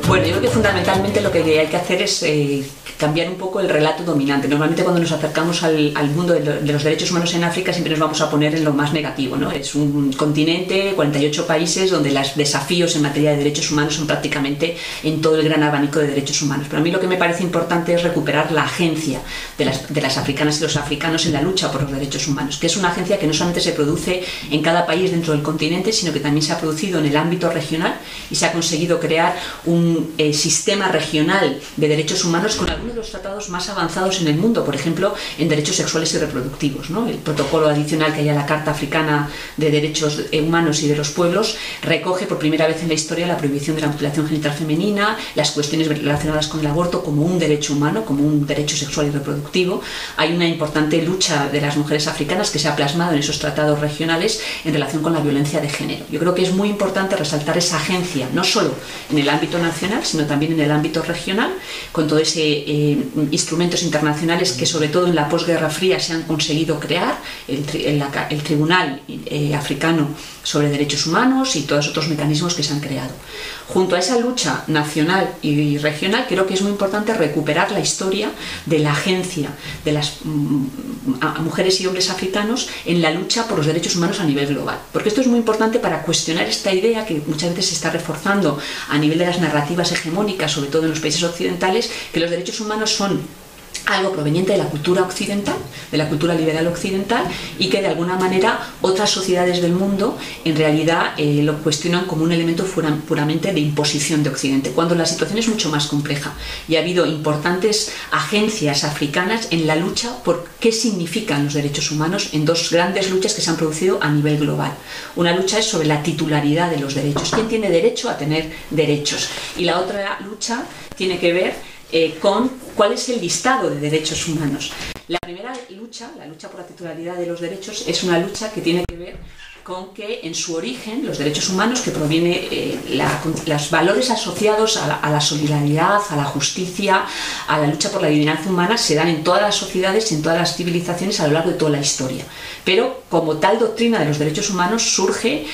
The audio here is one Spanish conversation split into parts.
Bueno, yo creo que fundamentalmente lo que hay que hacer es cambiar un poco el relato dominante. Normalmente cuando nos acercamos al mundo de los derechos humanos en África siempre nos vamos a poner en lo más negativo, ¿no? Es un continente, 48 países, donde los desafíos en materia de derechos humanos son prácticamente en todo el gran abanico de derechos humanos. Pero a mí lo que me parece importante es recuperar la agencia de las africanas y los africanos en la lucha por los derechos humanos, que es una agencia que no solamente se produce en cada país dentro del continente, sino que también se ha producido en el ámbito regional y se ha conseguido crear un sistema regional de derechos humanos con algunos de los tratados más avanzados en el mundo, por ejemplo, en derechos sexuales y reproductivos, ¿no? El protocolo adicional que hay a la Carta Africana de Derechos Humanos y de los Pueblos recoge por primera vez en la historia la prohibición de la mutilación genital femenina, las cuestiones relacionadas con el aborto como un derecho humano, como un derecho sexual y reproductivo. Hay una importante lucha de las mujeres africanas que se ha plasmado en esos tratados regionales en relación con la violencia de género. Yo creo que es muy importante resaltar esa agencia, no solo en el ámbito nacional, sino también en el ámbito regional, con todo ese instrumentos internacionales que sobre todo en la posguerra fría se han conseguido crear, el Tribunal Africano sobre Derechos Humanos y todos otros mecanismos que se han creado. Junto a esa lucha nacional y regional, creo que es muy importante recuperar la historia de la agencia de las mujeres y hombres africanos en la lucha por los derechos humanos a nivel global. Porque esto es muy importante para cuestionar esta idea que muchas veces se está reforzando a nivel de las narrativas hegemónicas, sobre todo en los países occidentales, que los derechos humanos son algo proveniente de la cultura occidental, de la cultura liberal occidental, y que de alguna manera otras sociedades del mundo en realidad lo cuestionan como un elemento puramente de imposición de Occidente, cuando la situación es mucho más compleja y ha habido importantes agencias africanas en la lucha por qué significan los derechos humanos en dos grandes luchas que se han producido a nivel global. Una lucha es sobre la titularidad de los derechos, quién tiene derecho a tener derechos, y la otra lucha tiene que ver con cuál es el listado de derechos humanos. La primera lucha, la lucha por la titularidad de los derechos, es una lucha que tiene que ver con que en su origen los derechos humanos, que proviene los valores asociados a la solidaridad, a la justicia, a la lucha por la dignidad humana, se dan en todas las sociedades, en todas las civilizaciones a lo largo de toda la historia. Pero como tal doctrina de los derechos humanos surge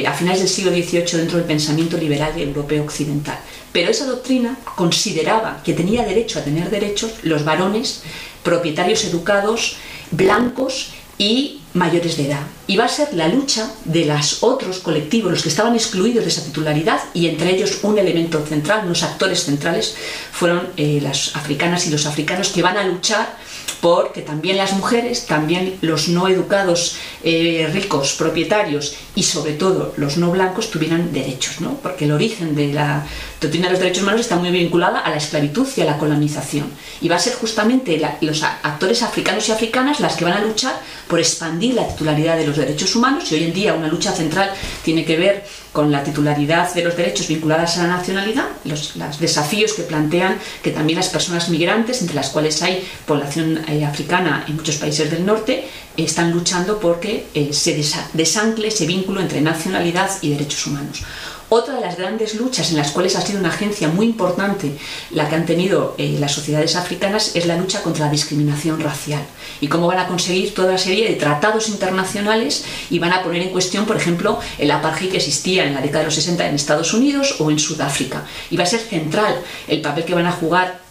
a finales del siglo XVIII dentro del pensamiento liberal europeo occidental. Pero esa doctrina consideraba que tenía derecho a tener derechos los varones, propietarios educados, blancos y mayores de edad. Y va a ser la lucha de los otros colectivos, los que estaban excluidos de esa titularidad, y entre ellos un elemento central, unos actores centrales, fueron las africanas y los africanos, que van a luchar por que también las mujeres, también los no educados ricos, propietarios y sobre todo los no blancos tuvieran derechos, ¿no? Porque el origen de la doctrina de los derechos humanos está muy vinculada a la esclavitud y a la colonización, y va a ser justamente los actores africanos y africanas las que van a luchar por expandir la titularidad de los derechos humanos. Y hoy en día una lucha central tiene que ver con la titularidad de los derechos vinculadas a la nacionalidad, los desafíos que plantean que también las personas migrantes, entre las cuales hay población africana en muchos países del norte, están luchando porque se desancle ese vínculo entre nacionalidad y derechos humanos. Otra de las grandes luchas en las cuales ha sido una agencia muy importante la que han tenido las sociedades africanas es la lucha contra la discriminación racial, y cómo van a conseguir toda una serie de tratados internacionales y van a poner en cuestión, por ejemplo, el apartheid que existía en la década de los 60 en Estados Unidos o en Sudáfrica, y va a ser central el papel que van a jugar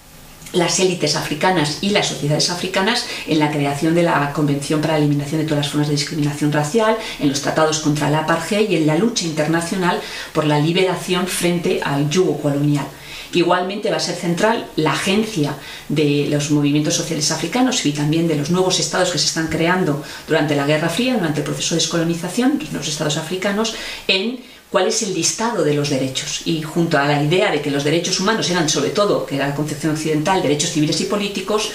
las élites africanas y las sociedades africanas en la creación de la Convención para la Eliminación de todas las formas de discriminación racial, en los tratados contra el apartheid y en la lucha internacional por la liberación frente al yugo colonial. Igualmente va a ser central la agencia de los movimientos sociales africanos y también de los nuevos estados que se están creando durante la Guerra Fría, durante el proceso de descolonización, los nuevos estados africanos, en cuál es el listado de los derechos. Y junto a la idea de que los derechos humanos eran sobre todo, que era la concepción occidental, derechos civiles y políticos,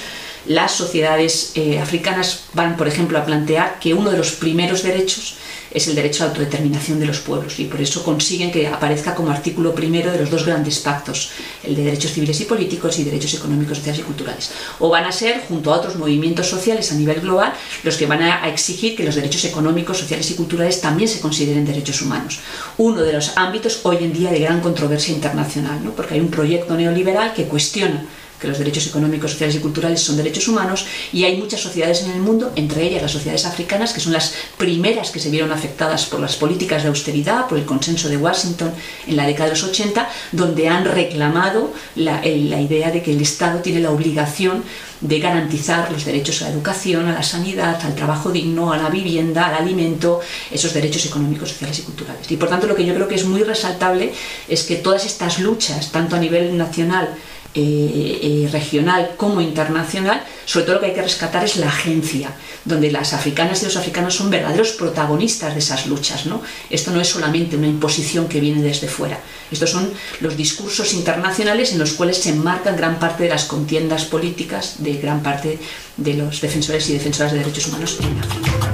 las sociedades africanas van, por ejemplo, a plantear que uno de los primeros derechos es el derecho a la autodeterminación de los pueblos, y por eso consiguen que aparezca como artículo primero de los dos grandes pactos, el de derechos civiles y políticos y derechos económicos, sociales y culturales. O van a ser, junto a otros movimientos sociales a nivel global, los que van a exigir que los derechos económicos, sociales y culturales también se consideren derechos humanos. Uno de los ámbitos hoy en día de gran controversia internacional, ¿no? Porque hay un proyecto neoliberal que cuestiona que los derechos económicos, sociales y culturales son derechos humanos, y hay muchas sociedades en el mundo, entre ellas las sociedades africanas, que son las primeras que se vieron afectadas por las políticas de austeridad, por el consenso de Washington en la década de los 80, donde han reclamado la idea de que el Estado tiene la obligación de garantizar los derechos a la educación, a la sanidad, al trabajo digno, a la vivienda, al alimento, esos derechos económicos, sociales y culturales. Y por tanto, lo que yo creo que es muy resaltable es que todas estas luchas, tanto a nivel nacional, regional como internacional, sobre todo lo que hay que rescatar es la agencia, donde las africanas y los africanos son verdaderos protagonistas de esas luchas, ¿no? Esto no es solamente una imposición que viene desde fuera, estos son los discursos internacionales en los cuales se enmarcan gran parte de las contiendas políticas de gran parte de los defensores y defensoras de derechos humanos en África.